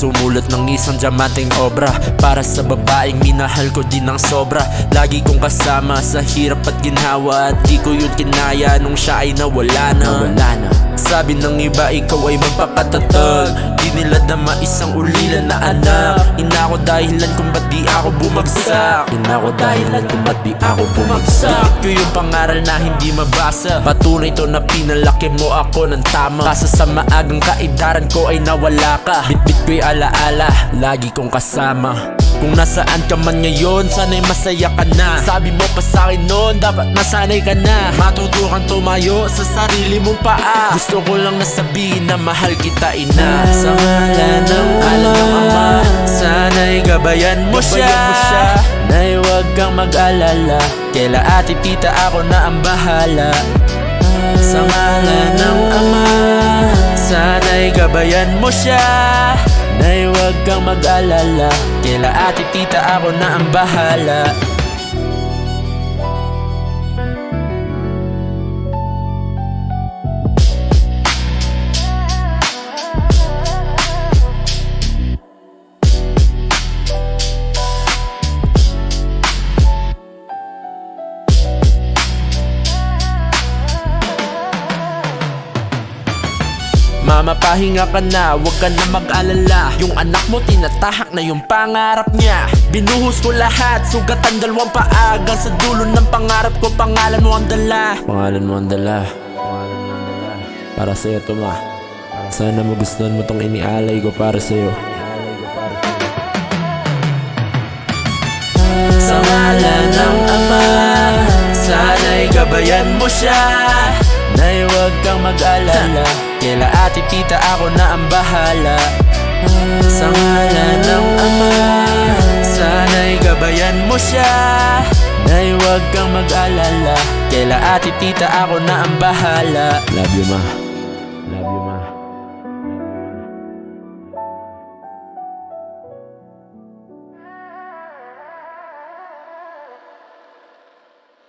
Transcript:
sumulot ng isang diamanteng obra para sa babaeng minahal ko din ng sobra. Lagi kong kasama sa hirap at ginhawa, at di ko yun kinaya nung siya ay nawala na. Sabi ng iba ikaw ay magpakatatag, di nila dama isang ulilan na anak. Ina ko dahilan kung ba't di ako bumagsak, ina ko dahilan kung ba't di ako bumagsak. Dikit ko yung pangaral na hindi mabasa, patunay to na pinalaki mo ako ng tama. Kaso sa maagang kaedaran ko ay nawala ka. Bitbit ko'y alaala, lagi kong kasama. Kung nasaan ka man ngayon, sana'y masaya ka na. Sabi mo pa sa'kin noon, dapat masanay ka na. Matuto kang tumayo sa sarili mong paa. Gusto ko lang nasabihin na mahal kita, ina. Sa ngalan ng Ama, sana'y gabayan mo siya. Nay huwag kang mag-alala, kaila ate tita ako na ang bahala. Sa ngalan ng Ama, sana'y gabayan mo siya. Nay huwag kang mag-alala, kaila ate tita ako na ang bahala. Mama, pahinga ka na, huwag ka na mag-alala. Yung anak mo tinatahak na yung pangarap niya. Binuhos ko lahat, sugatan dalawang paa. Hanggang sa dulo ng pangarap ko, pangalan mo ang dala. Pangalan mo ang dala. Para sa'yo to, ma. Sana magustuhan mo tong inialay ko para sa'yo. Sa ngalan ng Ama, sana'y gabayan mo siya. Nay huwag kang mag-alala, kaila ate tita ako na ang bahala. Sa ngalan ng Ama, sana'y gabayan mo siya. Nay huwag kang mag-alala, kaila ate tita ako na ang bahala. Love you, ma. Love you, ma.